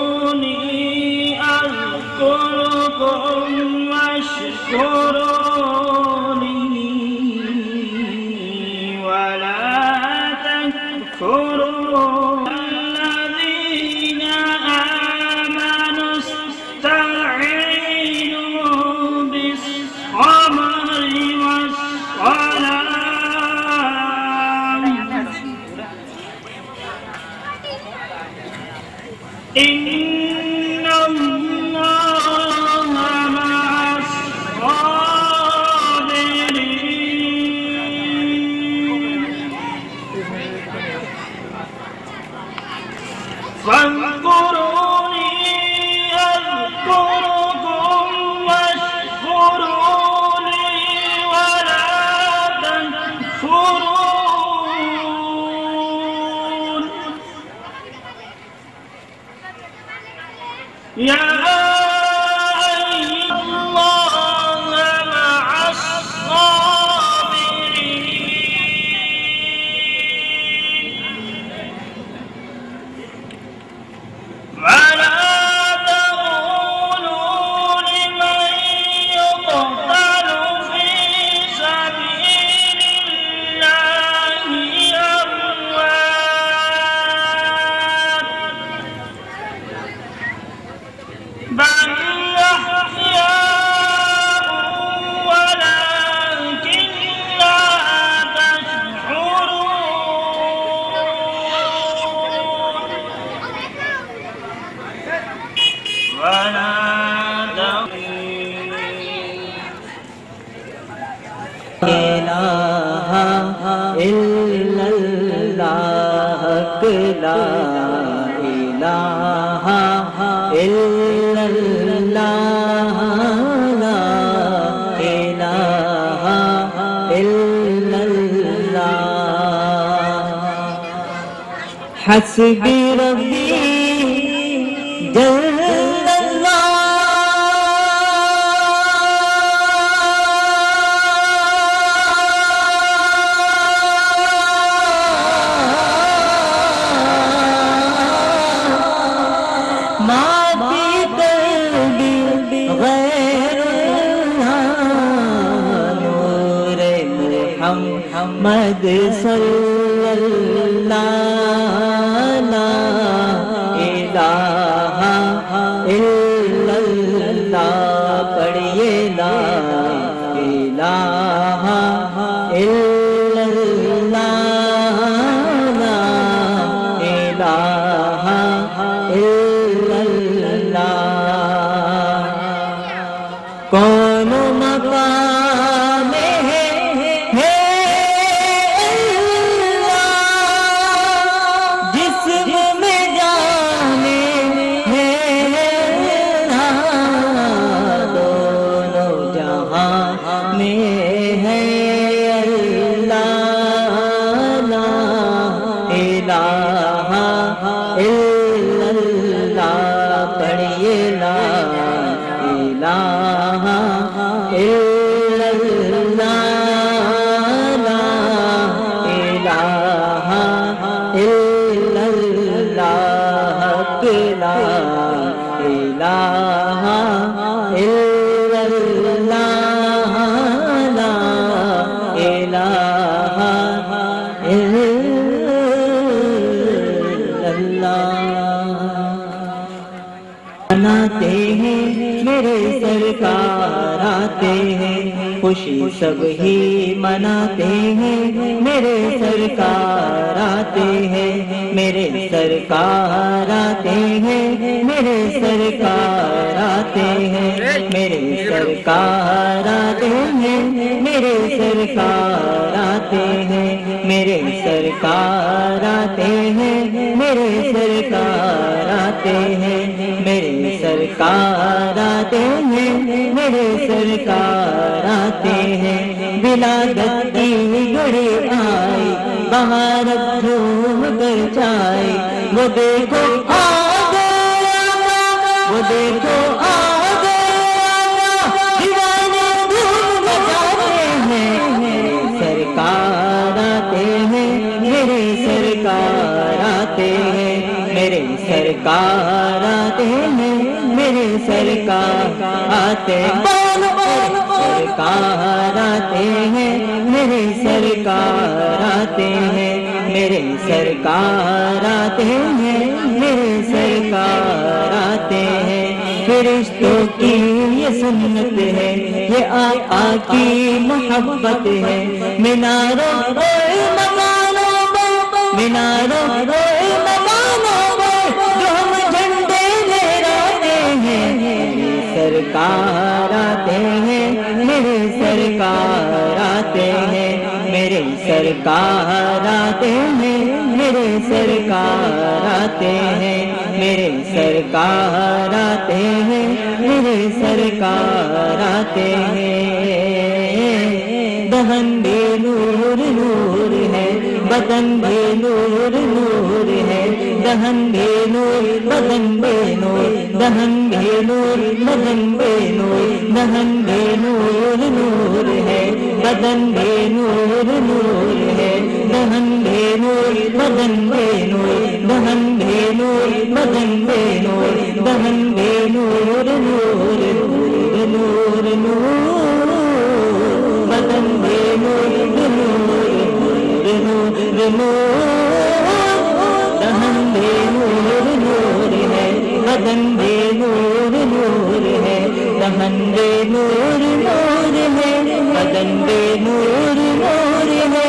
فاذكروني أذكركم واشكروني ولا تكفرون الذين آمنوا استعينوا بالصبر والصلاة إن الله مع الصابرين فاذكروني أذكركم واشكروني ولا تكفرون يا أيها الله مع الصابرين ولا تقولوا لمن يقتل في سبيل الله أموات بل أحياء ولكن لا تشعرون ولا إله إلا الله لا إله إلا الله لا إله إلا الله حسبي ربي جل محمد صلی اللہ لا الہ الا اللہ پڑھیے لا الہ الا اللہ لا الہ الا اللہ کون مقام ہے پڑھیے لا الہ الا اللہ لا الہ الا اللہ لا الہ الا اللہ لا الہ الا اللہ مناتے ہیں میرے سرکار آتے ہیں خوشی سب ہی مناتے ہیں میرے سرکار آتے ہیں میرے سرکار آتے ہیں میرے سرکار آتے ہیں میرے سرکار آتے ہیں میرے سرکار آتے ہیں میرے سرکار آتے ہیں میرے سرکار آتے ہیں میرے سرکار آتے ہیں میرے سرکار آتے ہیں ولادت کی گھڑی آئی بہار جھوم کر جائے وہ دیکھو آ گیا وہ دیکھو آ میرے سرکار آتے ہیں میرے سرکار آتے ہیں میرے سرکار آتے ہیں سرکار آتے ہیں میرے سرکار آتے ہیں میرے سرکار آتے ہیں میرے سرکار آتے ہیں فرشتوں کی یہ سنت ہے یہ آقا کی محبت ہے میناروں اور مکانوں میں میناروں اور مکانوں میں جو ہم جھنڈے لہراتے ہیں میرے سرکار آتے ہیں میرے سرکار آتے ہیں میرے سرکار آتے ہیں میرے سرکار آتے ہیں میرے سرکار آتے ہیں میرے سرکار آتے ہیں دہن بھی نور نور ہے بدن بھی نور نور ہے دہن بھی نور بدن بھی نور دہن بھی نور بدن بھی نور دہن بھی نور نور ہے بدن بھی نور نور ہے دہن بھی نور بدن بھی نور دہن بھی نور بدن بھی نور دہن بھی نور نور نور نور بدن بھی نور نور نور دہن بھی نور نور ہے بدن بھی نور نور ہے دہن بھی نور نور ہے بدن بھی نور نور ہے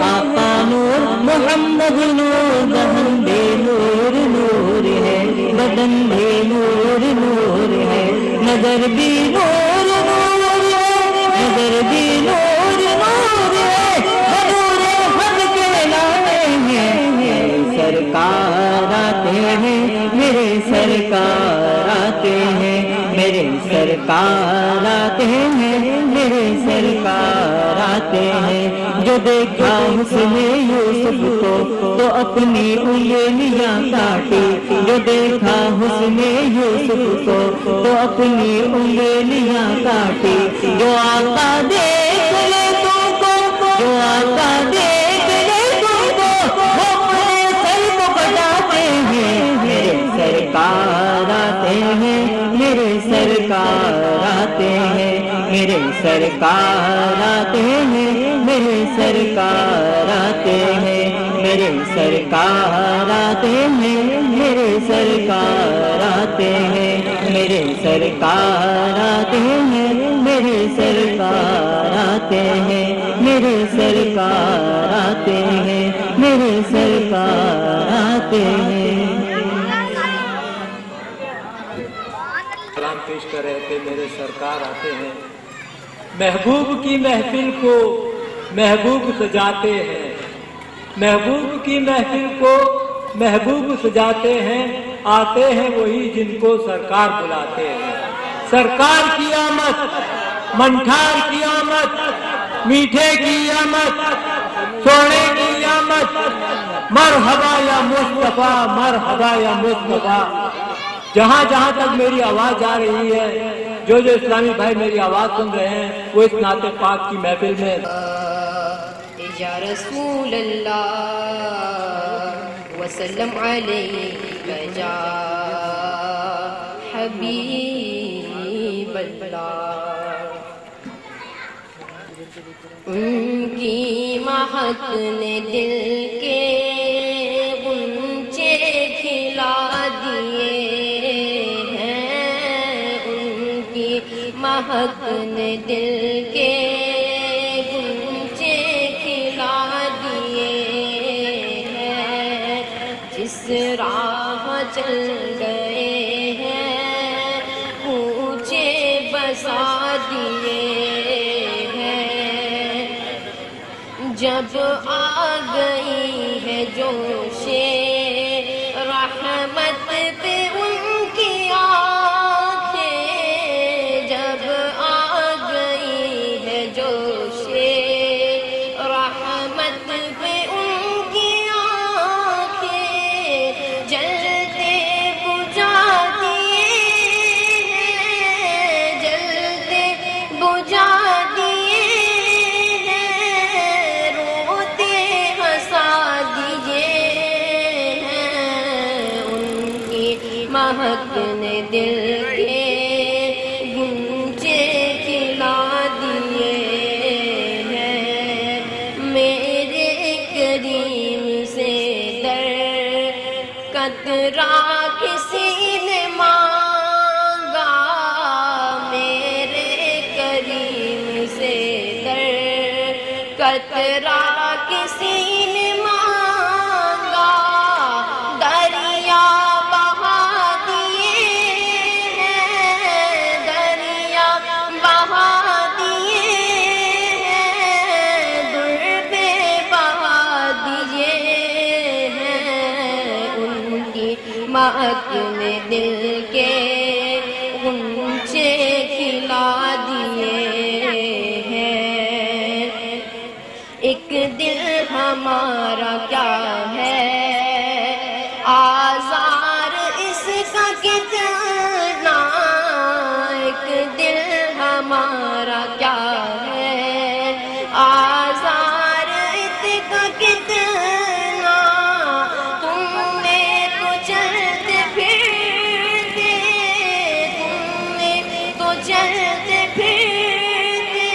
آقا نور محمد نور دہن بھی نور نور ہے بدن بھی نور نور ہے نظر بھی نور نور ہے نظر بھی نور نور ہے حضور حق کے لانے ہیں میرے سرکار آتے ہیں میرے سرکار آتے ہیں میرے سرکار آتے ہیں میرے سرکار آتے ہیں جو دیکھا حسن یوسف کو تو اپنی انگلیاں کاٹی جو دیکھا حسن یوسف کو تو اپنی انگلیاں کاٹی جو آقا دیکھ لے تم کو جو آقا دیکھ لے تم کو وہ اپنے سر کو کٹاتے ہیں میرے سرکار آتے ہیں میرے سرکار آتے ہیں میرے سرکار آتے ہیں میرے سرکار آتے ہیں میرے سرکار آتے ہیں میرے سرکار آتے ہیں میرے سرکار آتے ہیں میرے سرکار آتے ہیں میرے سرکار آتے ہیں میرے سرکار آتے ہیں کلام پیش کر رہے تھے میرے سرکار آتے ہیں محبوب کی محفل کو محبوب سجاتے ہیں محبوب کی محفل کو محبوب سجاتے ہیں آتے ہیں وہی جن کو سرکار بلاتے ہیں سرکار کی آمد منٹھار کی آمد میٹھے کی آمد سونے کی آمد مرحبا یا مصطفیٰ مرحبا یا مصطفیٰ جہاں جہاں تک میری آواز جا رہی ہے جو اسلامی بھائی میری آواز سن رہے ہیں وہ اس نعت پاک کی محفل میں یا رسول اللہ وسلم علیہ یا حبیب اللہ ان کی مہک نے دل کے غنچے کھلا دیے ہیں ان کی مہک نے دل کے غنچے کھلا دیے ہیں جس راہ چل گئے ہیں اونچے بسا دیے ہیں جب آ گئی ہے جوش رحمت پہ ان کی آنکھیں جب آ گئی ہے جوش رحمت پہ ان کی آنکھیں جلتے بجھا دیے ہیں جلتے بجھا دیے ہیں روتے ہنسا مہکنے دل کے گنچے کھلا دیے ہیں میرے کریم سے در قطرہ کسی نے مانگا میرے کریم سے در قطرہ کسی نے مانگا دریا بہا دیے ہیں دریا بہا دیے ہیں در پہ بہا دیے ہیں ان کی مہک میں دل کے غنچے کھلا دیے ہیں ایک دل ہمارا کیا ہے آزار اس کا کتنا ایک دل ہمارا کیا ہے آزار اس کا کتنا تم نے تو چلتے پھرتے تم نے تو چلتے پھرتے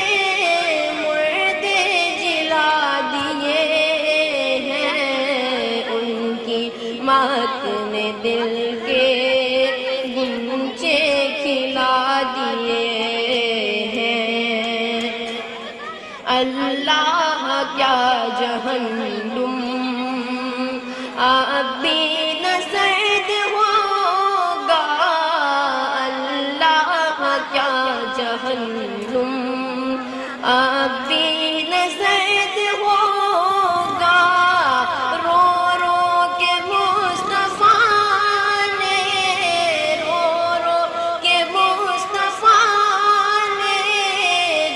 مردے جلا دیے ہیں ان کی مہک نے دل کے گنچے کھلا دیے ہیں اللہ کیا جہنم اب بھی نہ سرد ہوگا اللہ کیا جہنم اب بھی نہ سرد ہوگا رو رو کے مصطفیٰ نے رو رو کے مصطفیٰ نے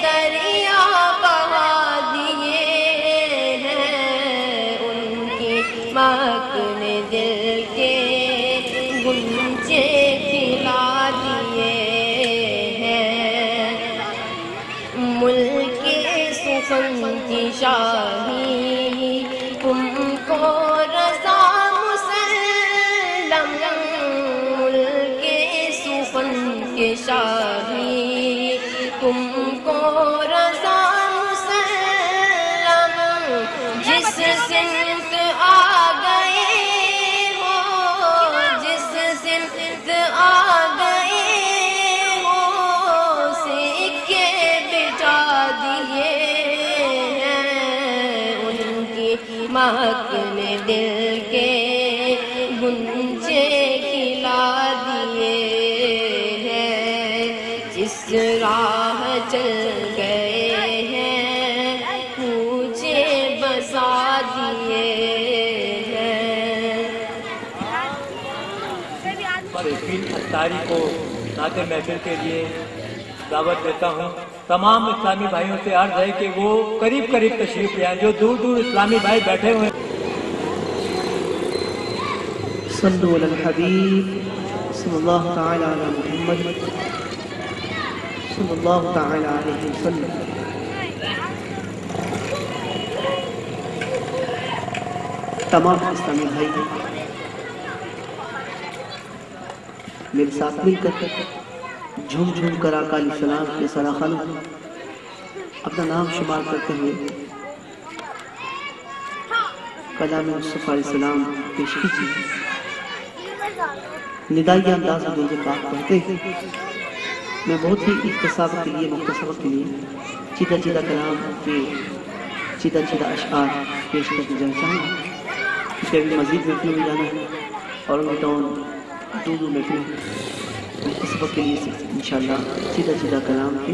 دریا بہا دیے ہیں ان کی مہک نے دل کے گنچے کھلا دیے ہیں ملک سخن کی شاہی تم کو رضا مسلم ملک سخن کی شاہی تم کو رضا مسلم جس سمت آ گئے ہو جس سمت آ گئے ہو سکے بٹا دیے ہیں ان کی مہک نے دل کے گنچے کھلا دیے ہیں جس راہ چل گئے ہیں کوچے بسا دیے ہیں شیخین اتاری کو نعت محفل کے لیے دعوت دیتا ہوں تمام اسلامی بھائیوں سے عرض ہے کہ وہ قریب قریب تشریف لے آئیں جو دور دور اسلامی بھائی بیٹھے ہوئے ہیں صلوا علی الحبیب صلی اللہ تعالی علی محمد صلی اللہ تعالی علیہ وسلم تمام اسلامی بھائی میرے ساتھ مل کر جھوم جھوم کر آقا علیہ السلام کے سراخانوں اپنا نام شمار کرتے ہوئے کلام مصطفیٰ علیہ السلام پیش کیجیے ندائی انداز میں درود پاک پڑھتے ہیں میں بہت ہی اختصار کے لیے مختصر کے لیے چیدہ چیدہ کلام کے چیدہ چیدہ اشعار پیش کرتے جانا چاہوں گا کیونکہ ابھی مزید محفلوں میں جانا ہے اور ان ٹاؤن دو محفلیں مختصر کے لیے انشاءاللہ چیدہ چیدہ کلام کے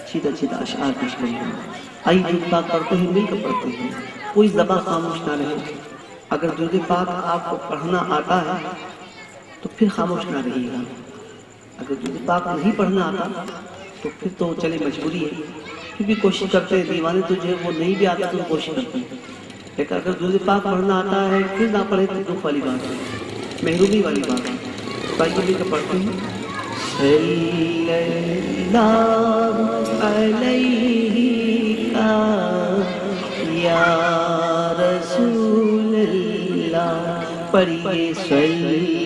چیدہ چیدہ اشعار پیش کریں گے آئیے درود پاک پڑھتے ہیں مل کر پڑھتے ہیں کوئی زبان خاموش نہ رہے اگر درود پاک آپ کو پڑھنا آتا ہے تو پھر خاموش نہ رہیے گا اگر درود پاک نہیں پڑھنا آتا تو پھر تو چلے مجبوری ہے پھر بھی کوشش کرتے ہیں دیوانے تو جو ہے وہ نہیں بھی آتا تو کوشش کرتے ہیں لیکن اگر درود پاک پڑھنا آتا ہے پھر نہ پڑھے تو دکھ والی بات ہے محرومی والی بات ہے بھائی مل کر پڑھتے ہیں صلی اللہ علیہ یا رسول اللہ پڑھیے صلی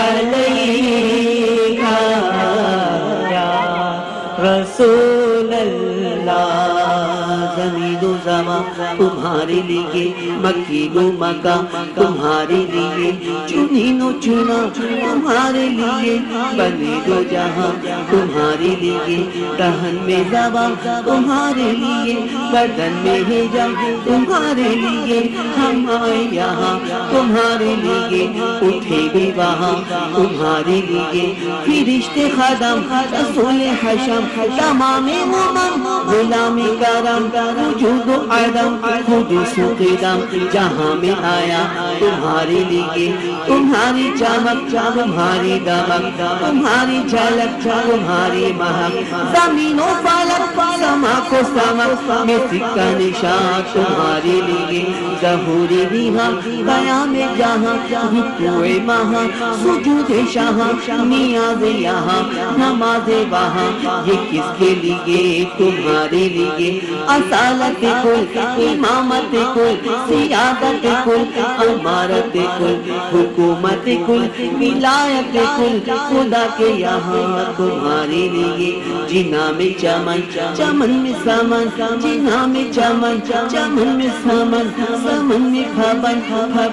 علیکہ یا رسول اللہ. زمین و زمان تمہارے لیے، مکین و مکہ تمہارے لیے، چنین و چنا تمہارے لیے، بنے دو جہاں تمہارے لیے، دہن میں زبان تمہارے لیے، بدن میں حجاب تمہارے لیے، ہم آئے یہاں تمہارے لیے، اٹھے بھی وہاں تمہارے لیے، فرشتے خدم رسول حشم تمام امم غلام کرم وجود و عدم حدوث و قدم جہاں میں آیا تمہارے لیے، تمہاری چمک تمہاری دمک تمہاری جھلک تمہاری مہک، زمین و فلک سما کو سمک میں سکہ نشان تمہارے لیے، ظہور ریحاں قیام جہاں رکوع مہاں سجود شاہاں نیاز یہاں نماز وہاں، یہ کس کے لیے؟ تمہارے لیے، اصالت کل امامت کل سیادت کل امارت کل حکومت کل ولایت کل خدا کے یہاں تمہارے لیے، جنا میں چمن چمن میں سمن جنا میں چمن چمن میں سمن سمن میں بھون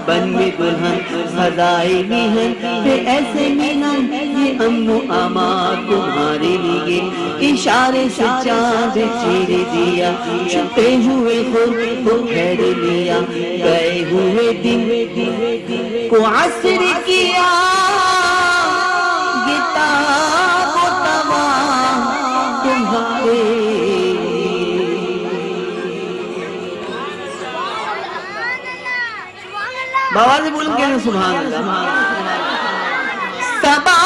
بھون میں دلہن سزائے مہن پہ ایسے مینن، یہ امن و امان تمہارے لیے، اشارے سے چاند چیر دیا، چھپے ہوئے خود کو پھیر لیا، گئے ہوئے دن کو عصر کیا، یہ تاب و تمام تمہارے بابا سے بولوں کہنا سبحان اللہ. سبا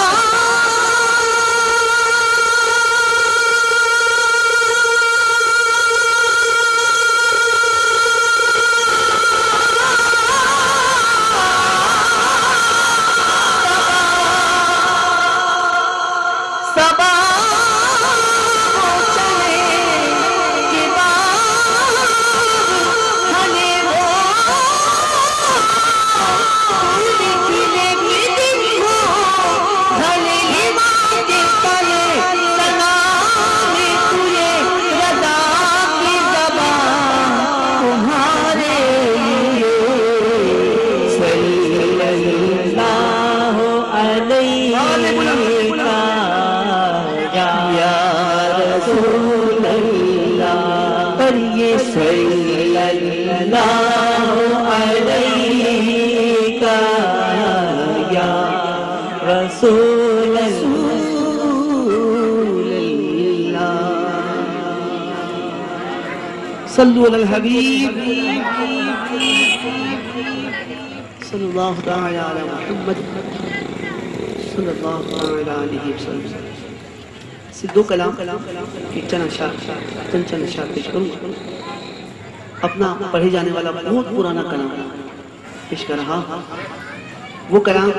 رسول اللہ صلو علی الحبیب صلی اللہ تعالی علی محمد صلی اللہ تعالی علیہ وسلم. سے دو کلام کی چند اشعار پیش کروں گا. اپنا پڑھے جانے والا بہت پرانا کلام پیش کر رہا، وہ کلام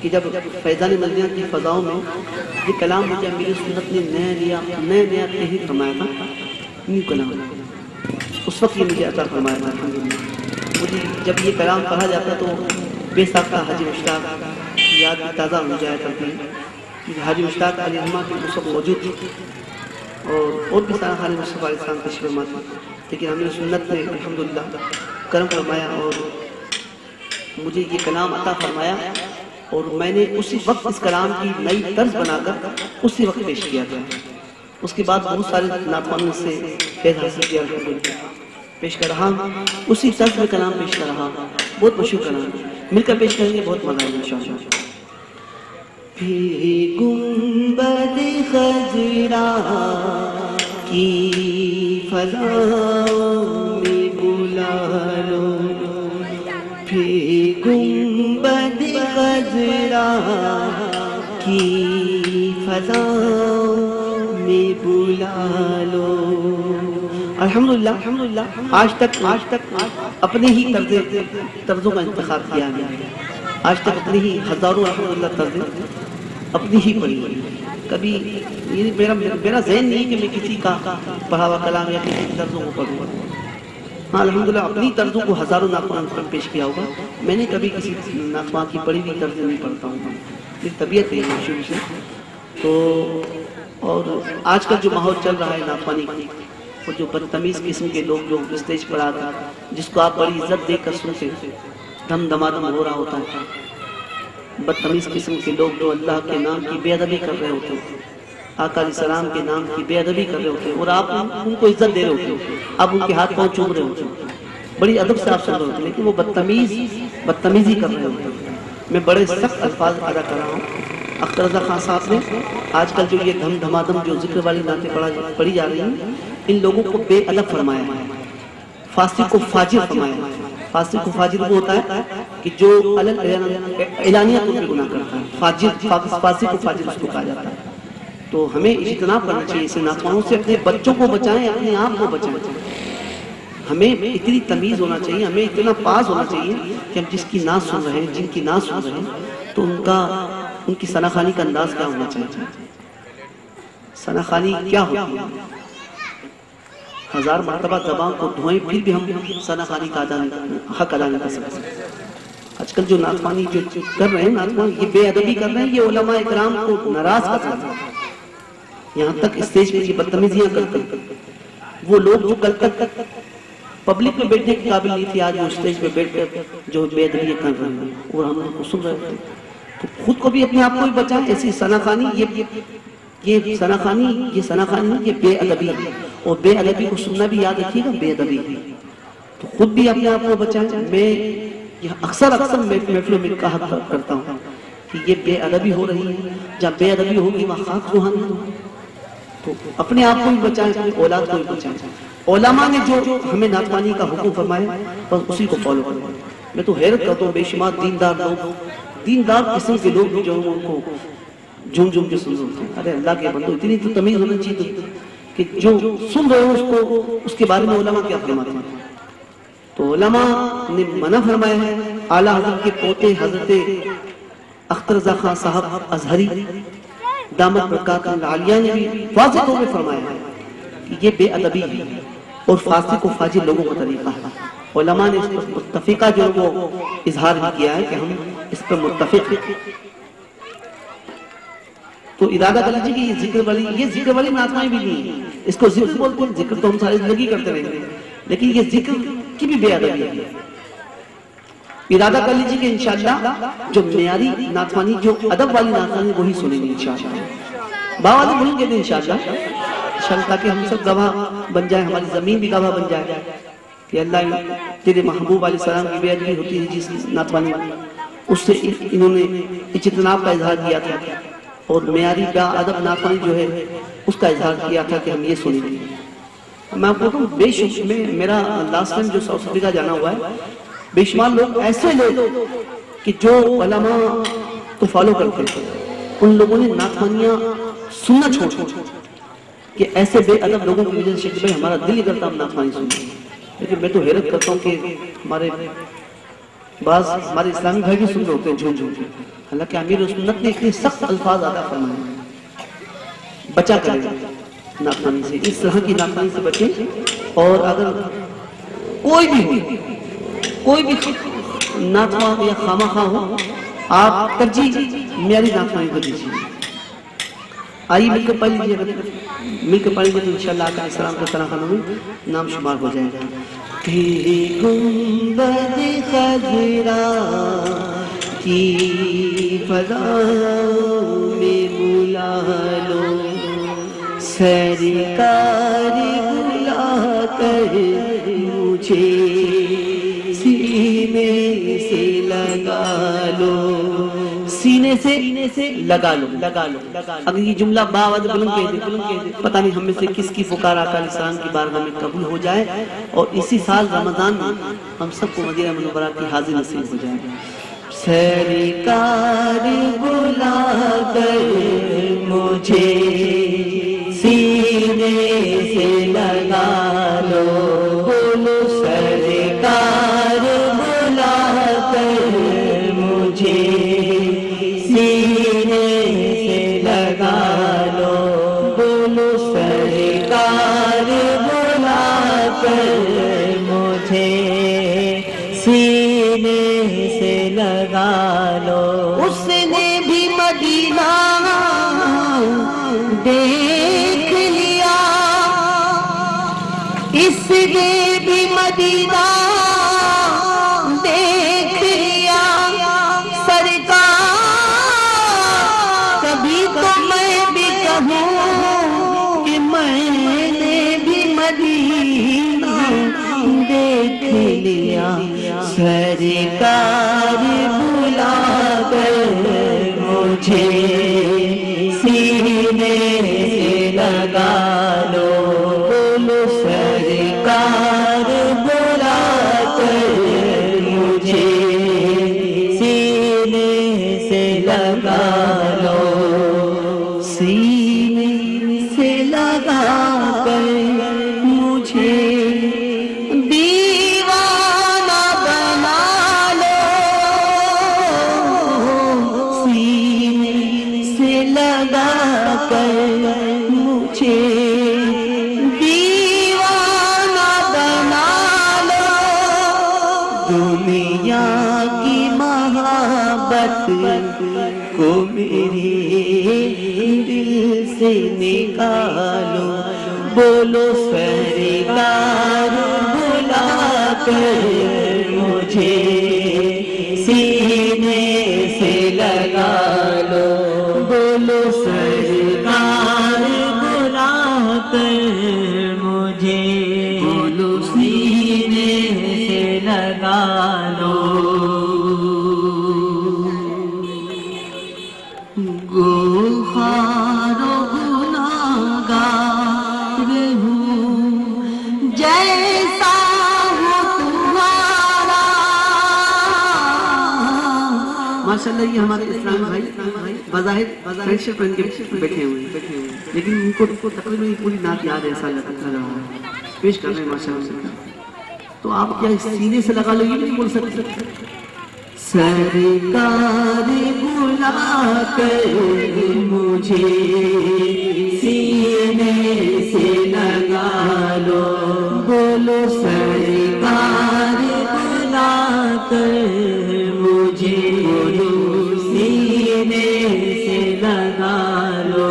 کہ جب فیضان مدینہ کی فضاؤں میں یہ کلام مجھے میری سنت نے نیا تحریر فرمایا تھا، نیو کلام اس وقت یہ مجھے عطا فرمایا تھا. مجھے جب یہ کلام پڑھا جاتا تو بے ساختہ حاجی مشتاق کی یاد تازہ ہو جایا کرتی ہے. حاجی مشتاق علیہ رحمہ کے اس وقت موجود تھی اور بھی سارا حاجی مصطفیٰ علیہ السلام تشریف فرما تھا، لیکن ہم نے سنت نے الحمدللہ کرم فرمایا اور مجھے یہ کلام عطا فرمایا، اور میں نے اسی وقت اس کلام کی نئی طرز بنا کر اسی وقت پیش کیا تھا. اس کے بعد بہت سارے ناخوانوں سے فیض حاصل کیا، پیش کر رہا اسی طرز میں کلام پیش کر رہا. بہت مشہور کلام مل کر پیش کریں گے، بہت مزہ آئے گا انشاءاللہ. پھر گنبد خضرا کی فضاؤں میں بلا لو، پھر گنبد خضرا کی فضاؤں میں بلا لو. الحمدللہ آج تک اپنے ہی طرزوں کا انتخاب کیا گیا. آج تک اپنی ہی ہزاروں الحمدللہ طرزیں اپنی ہی پڑھی. کبھی میرا ذہن نہیں کہ میں کسی کا پڑھا ہوا کلام یا کسی طرزوں کو پڑھوں. ہاں الحمدللہ اپنی طرزوں کو ہزاروں ناخوان پر پیش کیا ہوگا. میں نے کبھی کسی ناخوان کی پڑھی ہوئی طرز نہیں پڑھتا ہوں. میری طبیعت ہے شروع سے. تو اور آج کل جو ماحول چل رہا ہے ناخوانی کی، اور جو بدتمیز قسم کے لوگ جو اسٹیج پر آ کر جس کو آپ بڑی عزت دے کر سنتے دھم دھمادم ہو رہا ہوتا ہے، بدتمیز قسم کے لوگ جو اللہ کے نام کی بے ادبی کر رہے ہوتے ہیں، آقا علیہ السلام کے نام کی بے ادبی کر رہے ہوتے ہیں، اور آپ ان کو عزت دے رہے ہوتے ہیں، آپ ان کے ہاتھ پاؤں چوم رہے ہوتے ہیں، بڑی ادب سے آپ سن رہے ہوتے ہیں، لیکن وہ بدتمیزی کر رہے ہوتے ہیں. میں بڑے سخت الفاظ ادا کر رہا ہوں. اختر رضا خان صاحب نے آج کل جو یہ دھم دھمادم جو ذکر والی نعتیں پڑھی جا رہی ہیں، ان لوگوں کو بے ادب فرمایا ہے، فاسق و فاجر فرمایا ہے. فاسق و فاجر وہ ہوتا ہے کہ جو اعلانیہ طور پہ گناہ کرتا ہے، فاسق و فاجر اس کو کہا جاتا ہے. تو ہمیں اجتناب کرنا چاہیے اسے ناخوانوں سے. اپنے بچوں کو بچائیں، اپنے آپ کو بچائیں. ہمیں اتنی تمیز ہونا چاہیے، ہمیں اتنا پاس ہونا چاہیے کہ ہم جس کی نعت سن رہے ہیں، جن کی نعت سن رہے ہیں، تو ان کی ثناخوانی کا انداز کیا ہونا چاہیے. ثناخوانی کیا ہوتی ہے؟ 1000 مرتبہ زبان کو دھوئیں پھر بھی ہم ثناخوانی کا حق ادا نہیں کر سکتے. آج کل جو ناخوانی جو کر رہے ہیں، ناخوان یہ بے ادبی کر رہے ہیں، یہ علماء اکرام کو ناراض کر رہے ہیں. یہاں تک اسٹیج پہ یہ بدتمیزیاں کرتے ہیں. وہ لوگ جو کل تک پبلک میں بیٹھنے کے قابل نہیں تھے، آج وہ اسٹیج پہ بیٹھ کر جو بے ادبی کر رہے ہیں اور ہم ان کو سن رہے ہیں. تو خود کو بھی اپنے آپ کو بھی بچائیں. ایسی ثناخوانی یہ ثناخوانی یہ بے ادبی ہے، اور بے ادبی کو سننا بھی یاد رکھیے گا بے ادبی ہے. تو خود بھی اپنے آپ کو بچائیں. میں اکثر محفلوں میں کہا کرتا ہوں کہ یہ بے ادبی ہو رہی ہے، جہاں بے ادبی ہوگی وہاں خاک روحانی ہوگی. تو اپنے آپ کو بھی بچائیں، اپنی اولاد کو بھی بچائیں. علماء نے جو ہمیں ناخوانی کا حکم فرمایا بس اسی کو فالو کریں. میں تو حیرت کرتا ہوں، بے شمار دیندار قسم کے لوگ جو ان کو جھوم جھوم کے سن رہے ہوتے ہیں. ارے اللہ کے بندو، اتنی تو تمیز ہونا چاہیے کہ جو سن رہے ہو اس کے بارے میں علماء کیا فرماتے ہیں. تو علماء نے منع فرمایا ہے. اعلیٰ حضرت کے پوتے حضرت اختر رضا خان صاحب ازہری دامت برکاتہ العالیہ نے بھی واضح طور پہ فرمایا ہے کہ یہ بے ادبی ہے اور فاسق و فاجر لوگوں کا طریقہ ہے. علماء نے اس پر متفقہ جو وہ اظہار بھی کیا ہے کہ ہم اس پر متفق ہیں. تو ارادہ کر لیجیے کہ یہ ذکر والی ناخوانی بھی نہیں ہے. اس کو ذکر بولتے ہیں. ذکر تو ہم ساری زندگی کرتے رہیں گے، لیکن یہ ذکر کی بھی بے ادبی ہے. ارادہ کر لیجیے کہ انشاءاللہ جو معیاری ناخوانی، جو ادب والی ناخوانی وہی سنیں گے انشاءاللہ. باوالے بولیں گے انشاءاللہ، تاکہ ہم سب گواہ بن جائیں، ہماری زمین بھی گواہ بن جائے کہ اللہ تیرے محبوب علیہ السلام کی بے ادبی ہوتی ہے جس ناخوانی اس سے انہوں نے اجتناب کا اظہار کیا تھا، اور معیاری با ادب ناخوانی جو ہے اس کا اظہار کیا تھا کہ ہم یہ سنیں گے. میں آپ کو بے شک میں میرا لاسٹ ٹائم جو ساؤتھ افریقہ جانا ہوا ہے، بے شمار لوگ ایسے لوگ کہ جو علماء کو فالو کرتے ہیں، ان لوگوں نے ناخوانیاں سننا چھوڑ کہ ایسے بے ادب لوگوں کی وجہ سے بھائی ہمارا دل کرتا ہم ناخوانی سنیں. لیکن میں تو حیرت کرتا ہوں کہ ہمارے اسلامی بھائی بھی سن رہے ہوتے ہیں جھوم جھوم. حالانکہ امیر سنت نے اتنے سخت الفاظ ادا فرمائے. بچا کریں ناخوانی سے، اس طرح کی ناخوانی سے بچیں. اور اگر کوئی بھی ناخواں یا خامخواہ ہو، آپ ترجیح معیاری ناخوانی کو دیجیے. آئیے مل کر پڑھ لیجیے. مل کر پڑھ لیجیے تو انشاءاللہ آقا علیہ السلام کے ثناخوانوں میں نام شمار ہو جائے گا. تیری گنبد خضرا کی فضاؤں میں بلا لو، سرکار بلا کر مجھے سینے سے لگا لو. سینے سے لگا لو. اگر یہ جملہ باوجہ بلند کہہ دے، پتہ نہیں ہم میں سے کس کی پکار آقا علیہ السلام کی بارگاہ میں قبول ہو جائے، اور اسی سال رمضان میں ہم سب کو مدینہ منورہ کی حاضری نصیب ہو جائے. سرکار بلا کر مجھے سینے سے لگا لو، بولو سرکار بلا کر مجھے سینے سے لگا لو، بولو سرکار بلا کر مجھے سینے سے لگا لو. اس نے بھی مدینہ دیکھ لیا، اس نے بھی مدینہ دیکھ لیا. سرکار کبھی تو میں بھی کہوں کہ میں نے بھی مدینہ دیکھ لیا. سرکار بلا کر مجھے سینے سے لگا لو. بولو سرکار بلا کر مجھے سینے سے لگا لو. سینے سے لگا کر مجھے دیوانہ بنا لو. سینے سے لگا کر مجھے دیوانہ بنا لو. دنیا کی محبت کو میرے دل سے نکالو. بولو سرکار بلا کر مجھے سینے سے لگا لو. بولو سرکار بلا کر مجھے بولو سینے سے لگا لو. گوہار و گناہگار ہوں، جیسا ہوں تمہارا. ماشاءاللہ یہ ہمارے اسلام بھائی بظاہر فرینڈشپ بن کے بیٹھے ہوئے ہیں، لیکن ان کو تقریباً پوری نعت یاد ہے. ایسا لگ رہا ہے پیش کر رہے ہیں ماشاءاللہ. تو آپ کیا سینے سے لگا لو یہ نہیں بول سکتے؟ سرکار بلا کر مجھے سینے سے لگا لو. بولو سرکار بلا کر مجھے سینے سے لگا لو.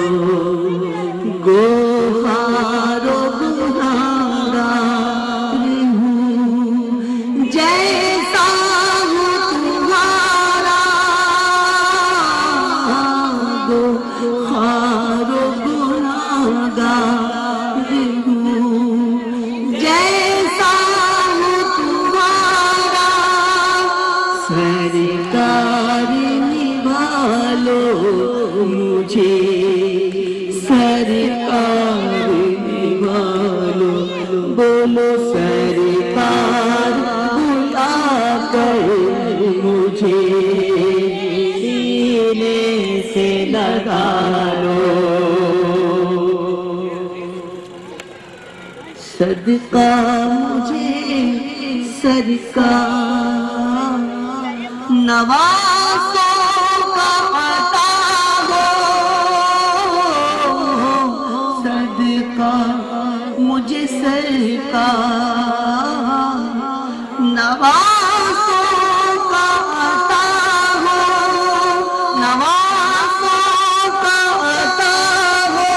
گوہار و گناہگار ہوں، جیسا گوہار و گناہگار ہوں، جیسا ہوں تمہارا. سرکار نبھالو مجھے، سرکار نبھالو. بولو سرکار بلا کر مجھے سینے سے لگا لو. صدقہ مجھے سرکار نوازوں کا عطا ہو. صدقہ مجھے سرکار نوازوں کا عطا ہو. نوازوں کا عطا ہو.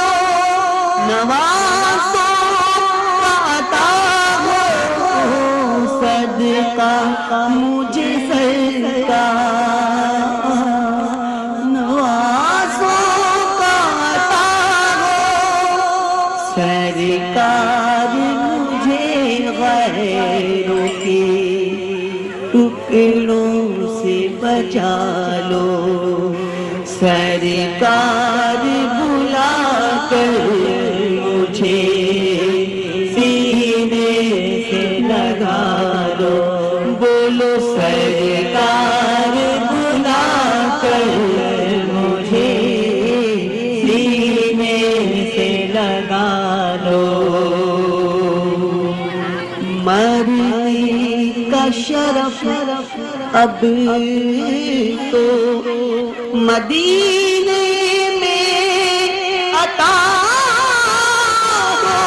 نوازوں کا عطا ہو. صدقہ مجھے سرکار نوازوں کا عطا ہو. سرکار مجھے غیروں کے ٹکڑوں سے بچا لو. سرکار بلا کر مجھے سینے سے لگا لو. بولو سرکار بلا کر مجھے سینے سے لگا لو. مرنے کا شرف اب تو مدینے میں عطا ہو.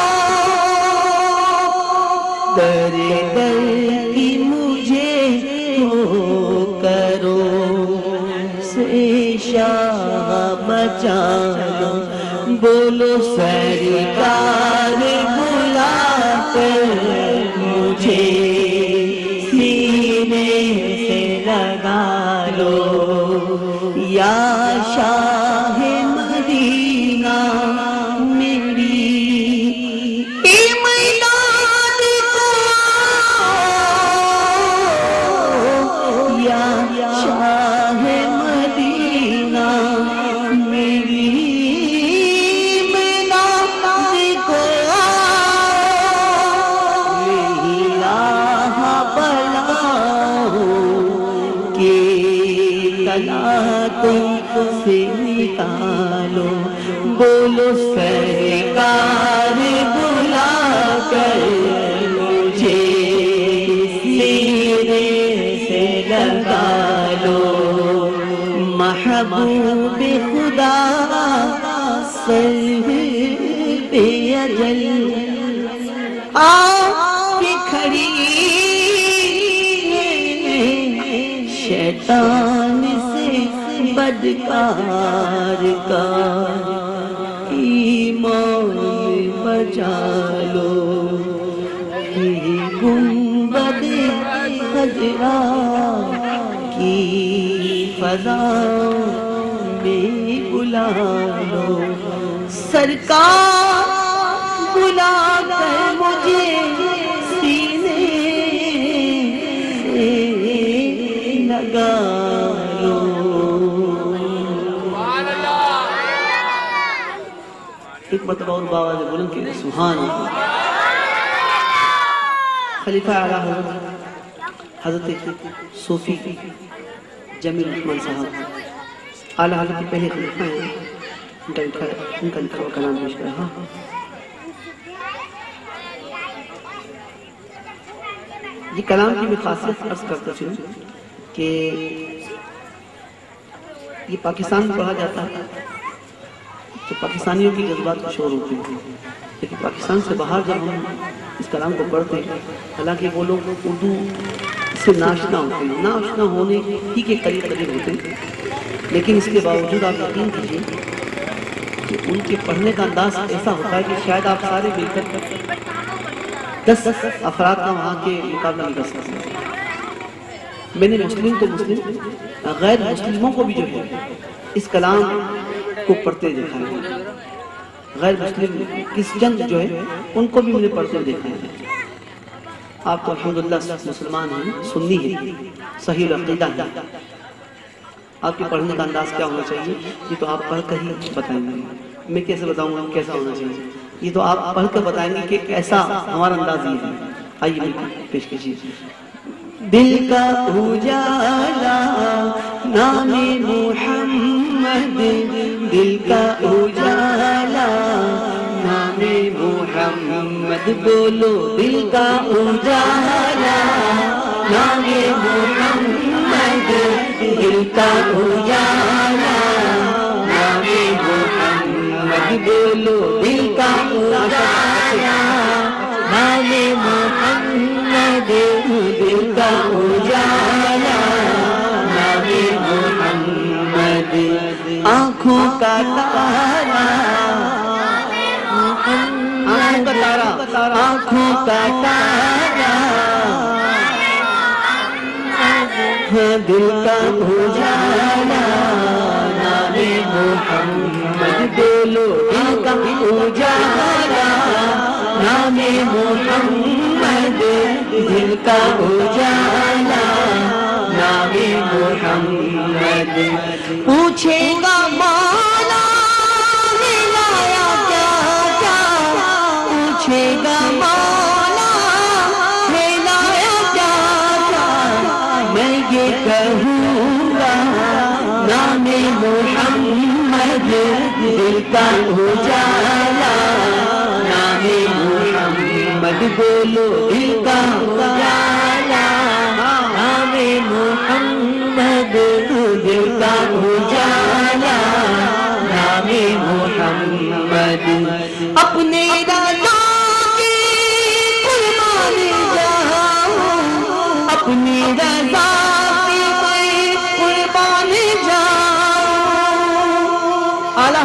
در در کی چالو بولو سرکار بلا کر مجھے سینے سے لگا لو یا شاہ مدینہ میری میدان کو یا شاہ مدینہ میری میدان کو راہ بلاؤ کہ کلا تم سے نکالو بولو سرکار بلا کر مجھے سینے سے لگا لو محبوب خدا سر پہ اجل آپ کھڑی شیطان سے بدکار کا ایمان بچا لو گنبد خضرا کی فضا میں بلا لو سرکار بلا کر مجھے سینے سے لگا لو ایک مرتبہ اور باواز بلند کے سبحان اللہ خلیفہ اعلیٰ حضرت صوفی جمیل رحمان صاحب اعلیٰ حضرت کے پہلے خلیفہ ہیں ان کا لکھا ہوا کلام پیش کر رہا یہ کلام کی میں خاصیت عرض کرتا چلوں کہ یہ پاکستان میں پڑھا جاتا ہے تو پاکستانیوں کی جذبات کو شور ہوتے ہیں لیکن پاکستان سے باہر جب ہم اس کلام کو پڑھتے ہیں حالانکہ وہ لوگ اردو سے ناشنا ہوتے ہیں ناشنا ہونے ہی کے قریب ہوتے ہیں لیکن اس کے باوجود آپ یقین کیجیے کہ ان کے پڑھنے کا انداز ایسا ہوتا ہے کہ شاید آپ سارے مل کر 10 افراد کا وہاں کے مقابلہ نہیں کر سکتے میں نے مسلم تو مسلم غیر مسلموں کو بھی جو ہے اس کلام کو پڑھتے دیکھا ہے غیر مسلم کرسچن جو ہے ان کو بھی میں نے پڑھتے دیکھا ہے آپ تو الحمدللہ مسلمان ہیں سنی ہیں صحیح العقیدہ ہیں آپ کے پڑھنے کا انداز کیا ہونا چاہیے یہ تو آپ پڑھ کر ہی بتائیں گے میں کیسے بتاؤں گا کیسا ہونا چاہیے یہ تو آپ پڑھ کر بتائیں گے کہ کیسا ہمارا انداز یہ ہے آئیے پیش کیجیے دل کا اجالا نام محمد دل کا اجالا نام محمد بولو دل کا اجالا نام محمد دل کا اجالا نام محمد بولو دل کا اجالا نام محمد دل کا اجالا نام محمد آنکھوں کا تارا آنکھوں کا تارا دل کا اجالا نام محمد بولو دل کا اجالا نام محمد دل کا اجالا نام محمد پوچھے گا مولا ملایا کیا کیا پوچھے گا مولا ملایا کیا کیا میں یہ کہوں گا نام محمد دل کا اجالا نام محمد بولو دل کا اجالا نام محمد دل کا اجالا نام محمد اپنے رضا کی قربان جاؤں اپنی رضا کی میں قربان جاؤں اعلیٰ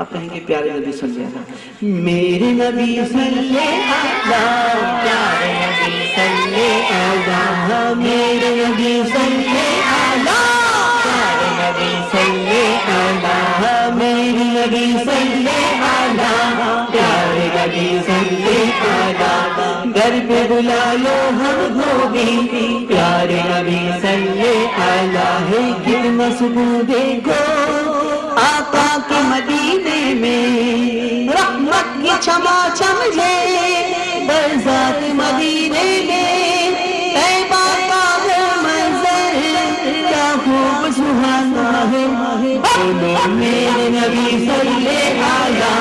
آپ کہیں گے پیارے نبی صلی اللہ علیہ وسلم، میرے نبی صلی اللہ، پیارے نبی صلی اللہ، میرے نبی صلی اللہ، پیارے نبی صلی اللہ، میرے نبی صلی اللہ، پیارے نبی صلی اللہ، گھر پہ بلا لو ہم کو بھی، پیارے نبی صلی اللہ ہے کتنا سکون دیکھو آقا کے مدینے میں، رحمت کی چھما چھم ہے برزات مدینے میں، طیبہ کا ہے منظر کیا خوب سہانا ہے، بولو میرے نبی صلی اللہ،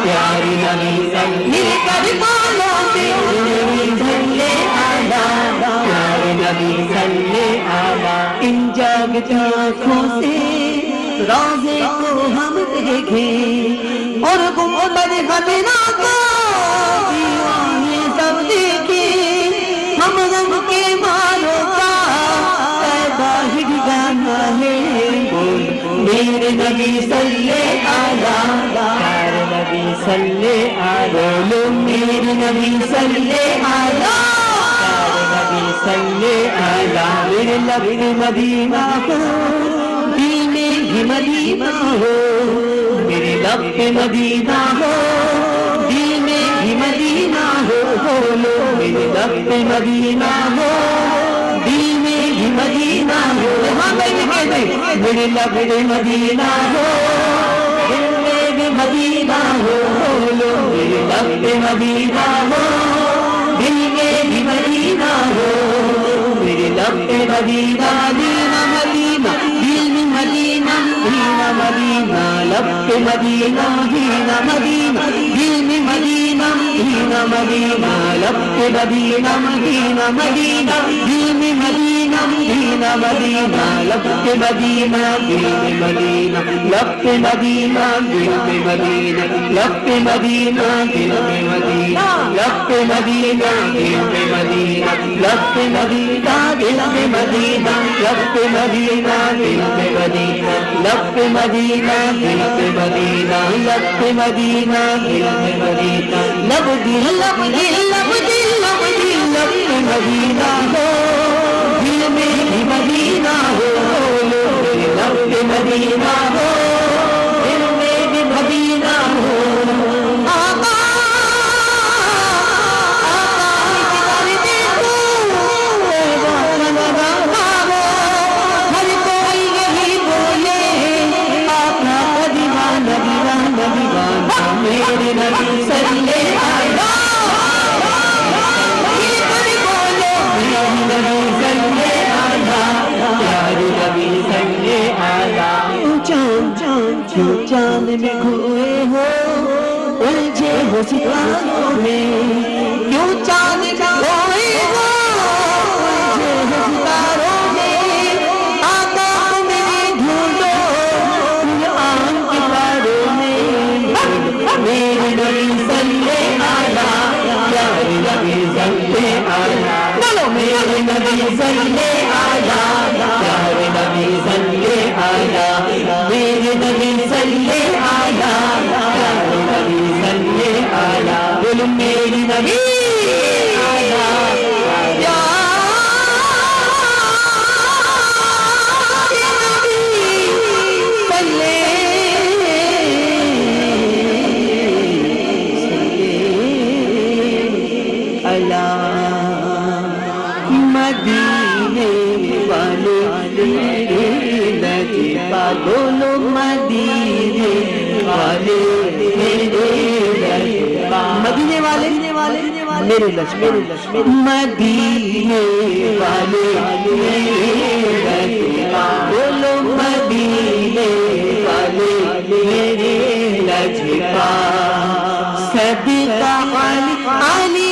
پیارے نبی صلی کر بولو میرے نبی صلی اللہ، پیارے نبی صلی اللہ، ان جاگتی آنکھوں سے روزے کو ہم دیکھیں اور گنبد خطرہ کو دیوانے سب دیکھیں، ہم غم کے ماروں کا باہر گانا ہے، بول میرے نبی صلی اللہ، پیارے نبی صلی اللہ، بولو میرے نبی صلی اللہ، پیارے نبی صلی اللہ، میرے لب مدینہ کو دل مدینہ ہو، میرے لب پہ مدینہ ہو، دل میں بھی مدینہ ہو، بولو میرے لب پہ مدینہ ہو، دل میں بھی مدینہ ہو، میرے لب پہ مدینہ ہو، دل میں بھی مدینہ ہو، بولو میرے لب پہ مدینہ ہو، دل میں بھی مدینہ ہو، میرے لب پہ مدینہ، دینا مدینہ، دل میں مدینہ، ہینا مدینہ، لب پہ مدینہ، ہینا مدینہ، دل میں مدینہ، ہینا مدینہ، لب پہ مدینہ، ہینا مدینہ، دل میں مدینہ، ہینا مدینہ، لب پہ مدینہ، دل میں مدینہ، لب پہ مدینہ، دل میں مدینہ، لب پہ مدینہ، دل میں مدینہ، لب پہ مدینہ، دل میں مدینہ، لب پہ مدینہ، دل میں مدینہ، لب پہ مدینہ، دل میں مدینہ، لب پہ مدینہ، دل پہ مدینہ، لب پہ مدینہ، دل میں مدینہ، لب دل، لب دل، لب دل، لب دل، لب پہ مدینہ ہو، دل میں بھی مدینہ ہو، لب پہ مدینہ ہو، دل میں بھی مدینہ ہو، آقا میرے نبی صلی اللہ، میرے نبی صلی اللہ، پیارے نبی صلی اللہ، چاند چاند کیوں چاند میں کھوئے ہو، الجھے ہو ستاروں میں، کیوں چاند کھوئے ہو، الجھے ہو ستاروں میں، آقا تمہیں ڈھونڈو قرآن کے پاروں میں، میرے نبی صلی اللہ، پیارے نبی صلی اللہ، بولو میرے نبی صلی اللہ، پیارے نبی صلی اللہ، میرے نبی صلی اللہ، پیارے نبی صلی اللہ، بولو میرے نبی مدینے والے میرے لجپا، بولو مدینے والے میرے لجپا، مدینے والے میرے لجپا، مدینے والے میرے لجپا، بولو مدینے والے میرے لجپا، صدقہ علی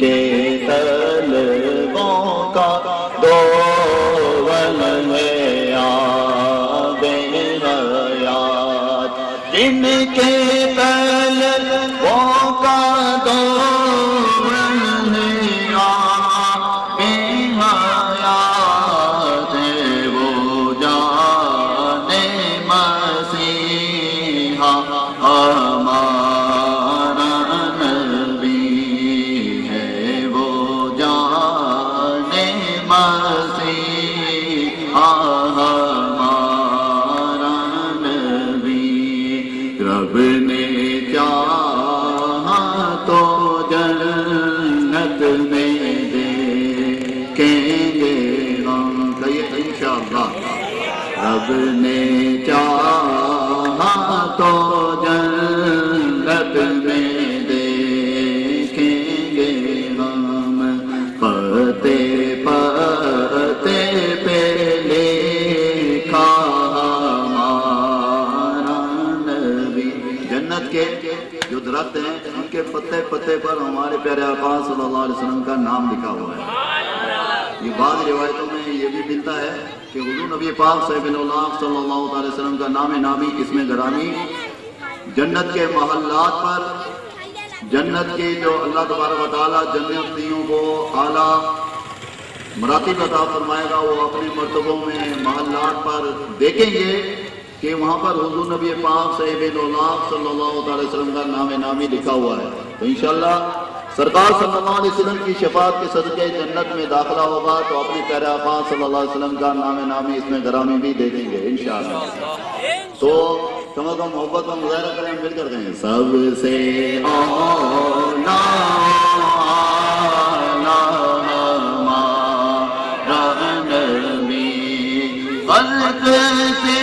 کے طلبوں کا دول ہے آب حیات، جن کے طلبوں کا دول ہے آب حیات، وہ جان مسیحا ہمارا نبی ہے، وہ جان مسیحا ہمارا نبی، رب نے چاہا تو جنت میں دیکھیں گے ہم، کہیے انشاءاللہ، رب نے چاہا تو جنت میں دیکھیں گے ہم، پتے پتے پہ لکھا ہمارا نبی، جنت کے جو درخت ہیں ان کے پتے پتے پر ہمارے پیارے آقا صلی اللہ علیہ وسلم کا نام لکھا ہوا ہے۔ یہ بعض روایتوں میں یہ بھی ملتا ہے کہ حضور نبی پاک صاحب اللہ صلی اللہ علیہ وسلم کا نام نامی اسم گرامی جنت کے محلات پر، جنت کے جو اللہ تبارک و تعالیٰ جنتیوں کو اعلیٰ مراتب عطا فرمائے گا، وہ اپنے مرتبوں میں محلات پر دیکھیں گے کہ وہاں پر حضور نبی پاک صاحب اللہ صلی اللہ علیہ وسلم کا نام نامی لکھا ہوا ہے۔ تو انشاءاللہ سرکار صلی اللہ علیہ وسلم کی شفاعت کے صدقے جنت میں داخلہ ہوگا تو اپنے پیارے آقا صلی اللہ علیہ وسلم کا نام نامی اس میں گرامی بھی دے دیں گے انشاءاللہ۔ تو کم از کم محبت کا مظاہرہ کریں، مل کر دیں سب سے اولا ہمارا نبی، خلق سے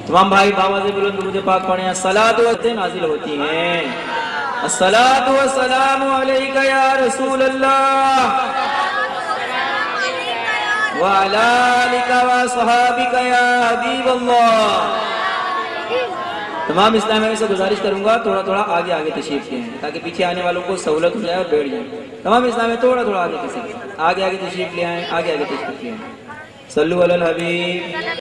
تمام بھائی باواز بلند درود پاک پڑھیں، الصلاۃ والسلام نازل ہوتی ہیں، الصلاۃ والسلام علیک یا رسول اللہ وعلی آلک وصحابک یا حبیب اللہ۔ تمام اسلامیوں سے گزارش کروں گا تھوڑا تھوڑا آگے آگے تشریف لیں تاکہ پیچھے آنے والوں کو سہولت ہو جائے اور بیٹھ جائیں۔ تمام اسلامیہ تھوڑا تھوڑا آگے تشریف لے آئیں، آگے آگے تشریف لے آئیں، آگے آگے تشریف لے آئیں۔ صلو علی الحبیب۔